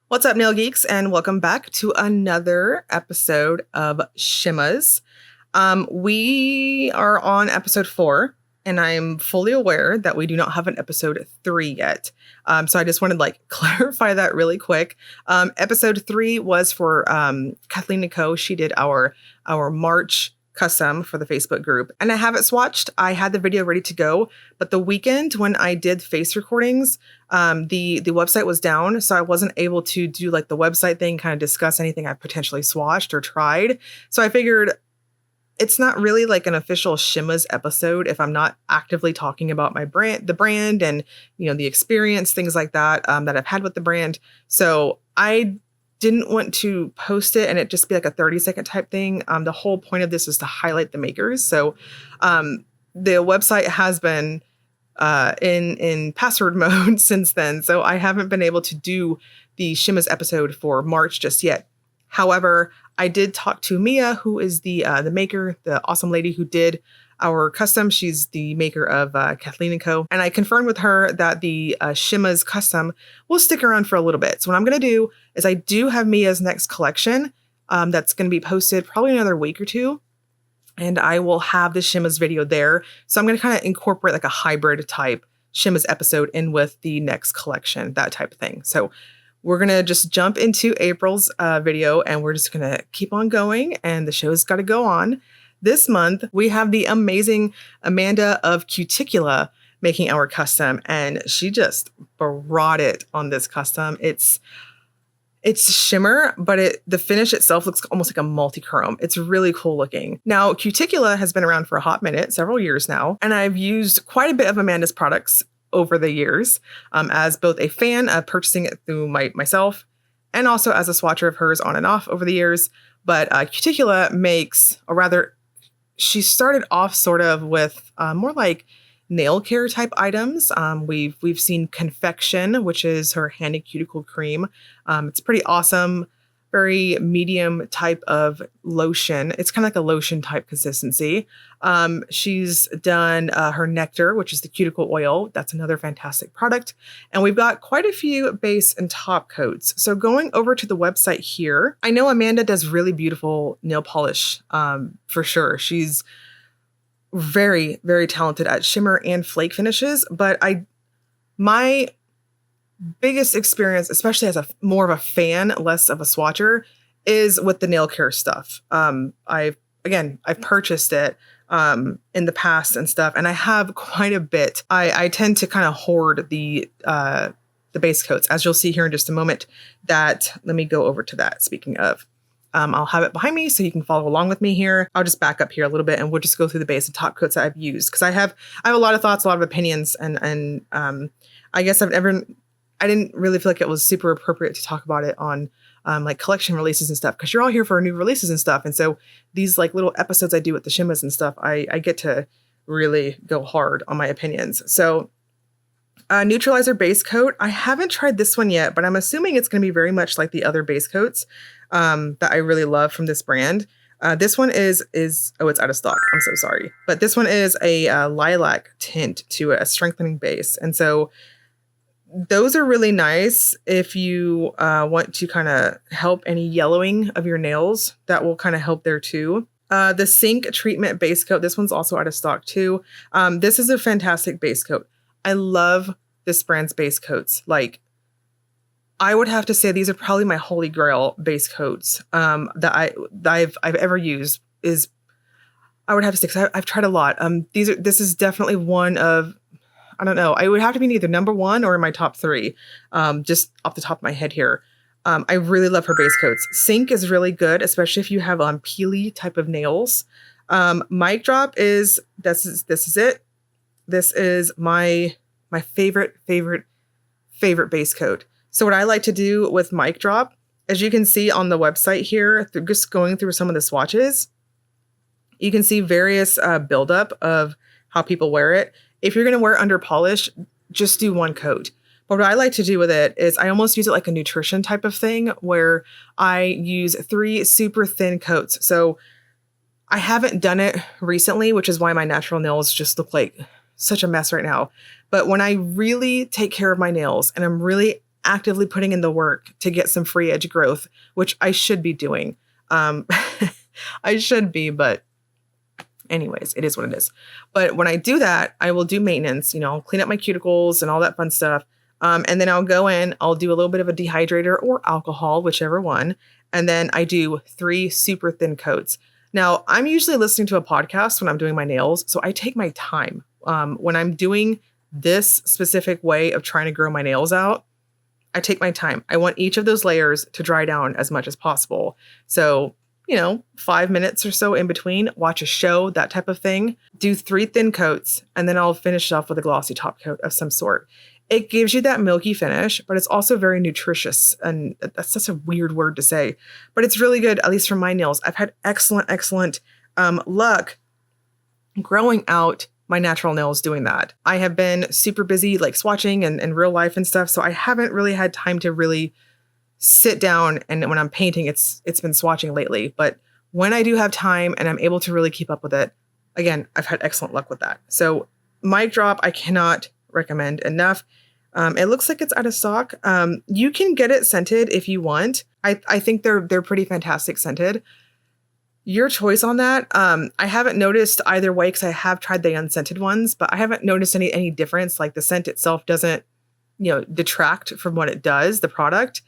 What's up, nail geeks, and welcome back to another episode of Shimmahs. We are on episode 4, and I'm fully aware that we do not have an episode 3 yet. So I just wanted to clarify that really quick. Episode 3 was for Kathleen & Co. She did our March custom for the Facebook group, and I have it swatched. I had the video ready to go, but the weekend when I did face recordings, the website was down, so I wasn't able to do the website thing, kind of discuss anything I potentially swatched or tried. So I figured it's not really an official Shimmahs episode if I'm not actively talking about my the brand and the experience, things like that that I've had with the brand. So I didn't want to post it and it just be a 30-second type thing. The whole point of this is to highlight the makers. So the website has been in password mode since then, so I haven't been able to do the Shimmahs episode for March just yet. However, I did talk to Mia, who is the maker, the awesome lady who did our custom. She's the maker of Kathleen & Co. And I confirmed with her that the Shimmahs custom will stick around for a little bit. So what I'm going to do is I do have Mia's next collection that's going to be posted probably another week or two. And I will have the Shimmahs video there. So I'm going to kind of incorporate a hybrid type Shimmahs episode in with the next collection, that type of thing. So we're going to just jump into April's video and we're just going to keep on going, and the show's got to go on. This month, we have the amazing Amanda of Cuticula making our custom, and she just brought it on this custom. It's shimmer, but the finish itself looks almost like a multi-chrome. It's really cool looking. Now, Cuticula has been around for a hot minute, several years now, and I've used quite a bit of Amanda's products over the years as both a fan of purchasing it through myself and also as a swatcher of hers on and off over the years. But Cuticula makes, or rather, she started off sort of with more nail care type items. We've seen Confection, which is her handy cuticle cream. It's pretty awesome, very medium type of lotion. It's kind of a lotion type consistency. She's done her Nectar, which is the cuticle oil. That's another fantastic product. And we've got quite a few base and top coats. So going over to the website here, I know Amanda does really beautiful nail polish for sure. She's very, very talented at shimmer and flake finishes, but my biggest experience, especially as more of a fan, less of a swatcher, is with the nail care stuff. I've purchased it in the past and stuff, and I have quite a bit. I tend to kind of hoard the base coats, as you'll see here in just a moment. Let me go over to that. Speaking of, I'll have it behind me so you can follow along with me here. I'll just back up here a little bit and we'll just go through the base and top coats that I've used, because I have a lot of thoughts, a lot of opinions, and I guess I didn't really feel like it was super appropriate to talk about it on collection releases and stuff, because you're all here for new releases and stuff. And so these little episodes I do with the Shimmahs and stuff, I get to really go hard on my opinions. So neutralizer base coat, I haven't tried this one yet, but I'm assuming it's going to be very much like the other base coats that I really love from this brand. This one is it's out of stock. I'm so sorry. But this one is a lilac tint to a strengthening base. And so those are really nice if you want to kind of help any yellowing of your nails. That will kind of help there too. The Sink Treatment Base Coat, this one's also out of stock too. This is a fantastic base coat. I love this brand's base coats. I would have to say these are probably my holy grail base coats that I've ever used. I would have to say, 'cause I've tried a lot. This is definitely one of, I don't know, I would have to be either number 1 or in my top 3, just off the top of my head here. I really love her base coats. Sink is really good, especially if you have peely type of nails. Mic Drop this is it. This is my favorite base coat. So what I like to do with Mic Drop, as you can see on the website here, just going through some of the swatches, you can see various buildup of how people wear it. If you're going to wear it under polish, just do 1 coat. But what I like to do with it is I almost use it like a nutrition type of thing, where I use 3 super thin coats. So I haven't done it recently, which is why my natural nails just look like such a mess right now. But when I really take care of my nails and I'm really actively putting in the work to get some free edge growth, which I should be doing. I should be, but anyways, it is what it is. But when I do that, I will do maintenance, clean up my cuticles and all that fun stuff. And then I'll go in, I'll do a little bit of a dehydrator or alcohol, whichever one. And then I do 3 super thin coats. Now, I'm usually listening to a podcast when I'm doing my nails, so I take my time. When I'm doing this specific way of trying to grow my nails out, I take my time. I want each of those layers to dry down as much as possible. So, 5 minutes or so in between, watch a show, that type of thing. Do 3 thin coats, and then I'll finish off with a glossy top coat of some sort. It gives you that milky finish, but it's also very nutritious. And that's such a weird word to say, but it's really good, at least for my nails. I've had excellent luck growing out my natural nails doing that. I have been super busy, like swatching and real life and stuff. So I haven't really had time to really sit down. And when I'm painting, it's been swatching lately. But when I do have time and I'm able to really keep up with it, again, I've had excellent luck with that. So mic drop, I cannot recommend enough. It looks like it's out of stock. You can get it scented if you want. I think they're pretty fantastic scented. Your choice on that. I haven't noticed either way because I have tried the unscented ones, but I haven't noticed any difference. Like the scent itself doesn't, detract from what it does, the product.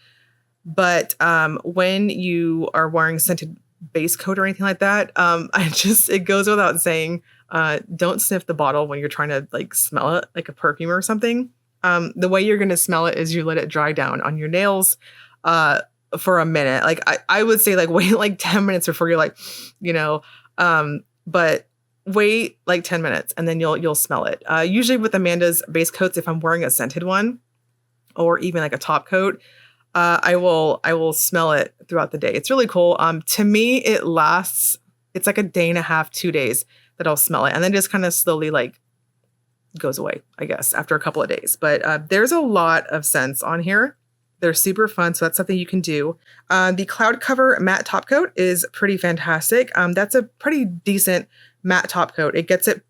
But when you are wearing scented base coat or anything like that, it goes without saying, don't sniff the bottle when you're trying to like smell it like a perfume or something. The way you're going to smell it is you let it dry down on your nails for a minute. Like I would say like wait like 10 minutes before you're like, but wait like 10 minutes and then you'll smell it. Usually with Amanda's base coats, if I'm wearing a scented one or even like a top coat, I will smell it throughout the day. It's really cool. To me, it's like a day and a half, 2 days that I'll smell it. And then just kind of slowly like goes away, I guess, after a couple of days. But there's a lot of scents on here. They're super fun. So that's something you can do. The Cloud Cover Matte Top Coat is pretty fantastic. That's a pretty decent matte top coat. It gets it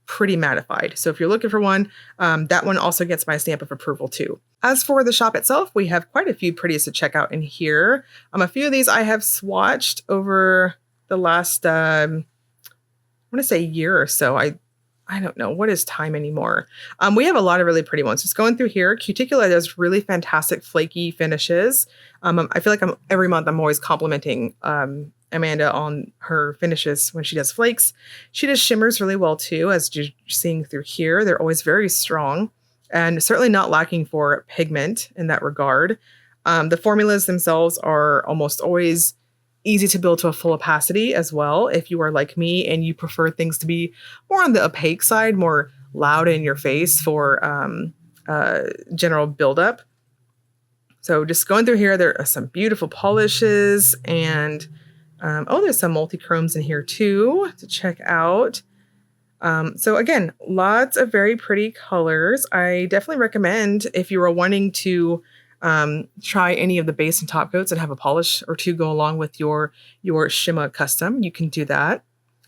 pretty mattified. So if you're looking for one, that one also gets my stamp of approval too. As for the shop itself, we have quite a few pretties to check out in here. A few of these I have swatched over the last, I want to say year or so. I don't know what is time anymore. We have a lot of really pretty ones. Just going through here, Cuticula does really fantastic flaky finishes. I feel like every month I'm always complimenting Amanda on her finishes when she does flakes. She does shimmers really well too, as you're seeing through here. They're always very strong and certainly not lacking for pigment in that regard. The formulas themselves are almost always easy to build to a full opacity as well. If you are like me and you prefer things to be more on the opaque side, more loud in your face for general buildup. So just going through here, there are some beautiful polishes and there's some multi-chromes in here too to check out. So again, lots of very pretty colors. I definitely recommend if you are wanting to try any of the base and top coats and have a polish or two go along with your Shimmah custom, you can do that.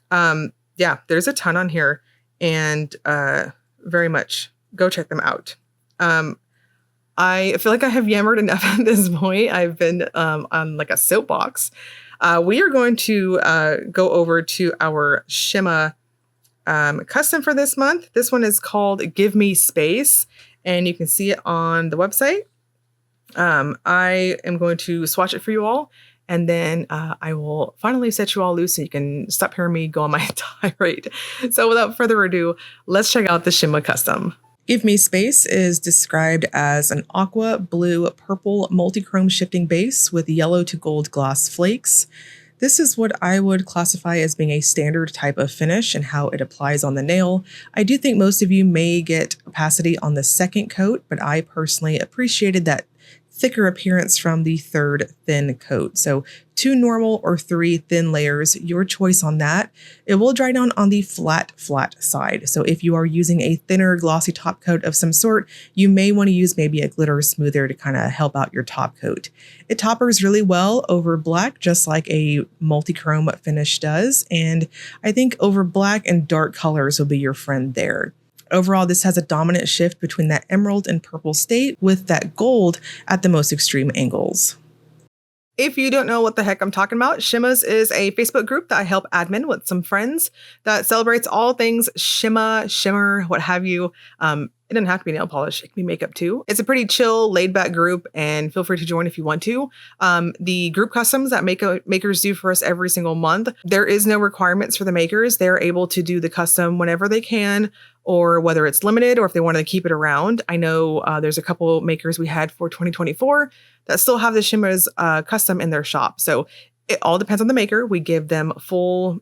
Yeah, there's a ton on here and very much go check them out. I feel like I have yammered enough at this point. I've been on like a soapbox. We are going to go over to our Shimmah custom for this month. This one is called Give Me Space, and you can see it on the website. I am going to swatch it for you all, and then I will finally set you all loose so you can stop hearing me go on my tirade. So without further ado, let's check out the Shimmah custom. Give Me Space is described as an aqua, blue, purple, multi-chrome shifting base with yellow to gold gloss flakes. This is what I would classify as being a standard type of finish and how it applies on the nail. I do think most of you may get opacity on the second coat, but I personally appreciated that thicker appearance from the third thin coat. So 2 normal or 3 thin layers, your choice on that. It will dry down on the flat side. So if you are using a thinner glossy top coat of some sort, you may want to use maybe a glitter smoother to kind of help out your top coat. It toppers really well over black, just like a multi-chrome finish does. And I think over black and dark colors will be your friend there. Overall, this has a dominant shift between that emerald and purple state with that gold at the most extreme angles. If you don't know what the heck I'm talking about, Shimmahs is a Facebook group that I help admin with some friends that celebrates all things Shimmah, shimmer, what have you. It doesn't have to be nail polish. It can be makeup too. It's a pretty chill, laid back group, and feel free to join if you want to. The group customs that makers do for us every single month, there is no requirements for the makers. They're able to do the custom whenever they can, or whether it's limited or if they want to keep it around. I know there's a couple makers we had for 2024 that still have the Shimmahs custom in their shop. So it all depends on the maker. We give them full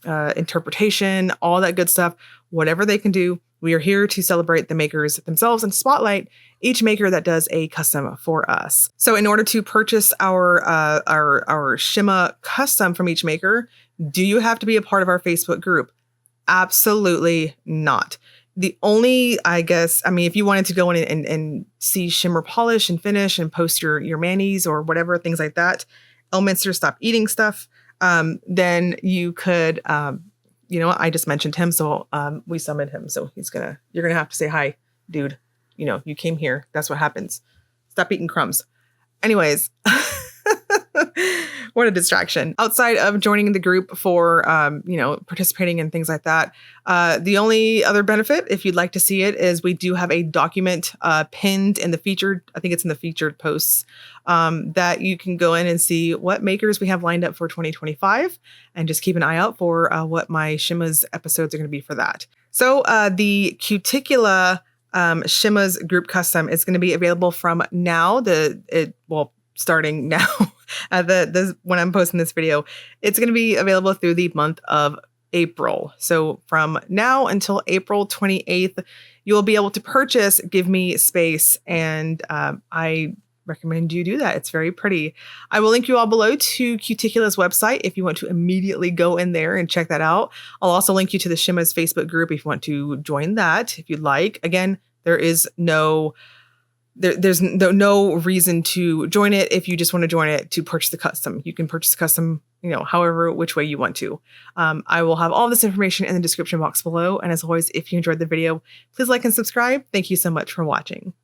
interpretation, all that good stuff, whatever they can do. We are here to celebrate the makers themselves and spotlight each maker that does a custom for us. So in order to purchase our Shimmah custom from each maker, do you have to be a part of our Facebook group? Absolutely not. The only, if you wanted to go in and see shimmer polish and finish and post your manis or whatever, things like that, Elminster Stop Eating stuff, then you could, I just mentioned him, so we summoned him. So you're gonna have to say, hi, dude. You came here. That's what happens. Stop eating crumbs. Anyways, what a distraction. Outside of joining the group for, participating in things like that, the only other benefit, if you'd like to see it, is we do have a document pinned in the featured, I think it's in the featured posts, that you can go in and see what makers we have lined up for 2025 and just keep an eye out for what my Shimmahs episodes are going to be for that. So the Cuticula Shimmahs group custom is going to be available from now, starting now. When I'm posting this video, it's going to be available through the month of April. So from now until April 28th, you'll be able to purchase Give Me Space. And I recommend you do that. It's very pretty. I will link you all below to Cuticula's website if you want to immediately go in there and check that out. I'll also link you to the Shimmahs Facebook group if you want to join that, if you'd like. Again, there's no reason to join it if you just want to join it to purchase the custom. You can purchase the custom, which way you want to. I will have all this information in the description box below. And as always, if you enjoyed the video, please like and subscribe. Thank you so much for watching.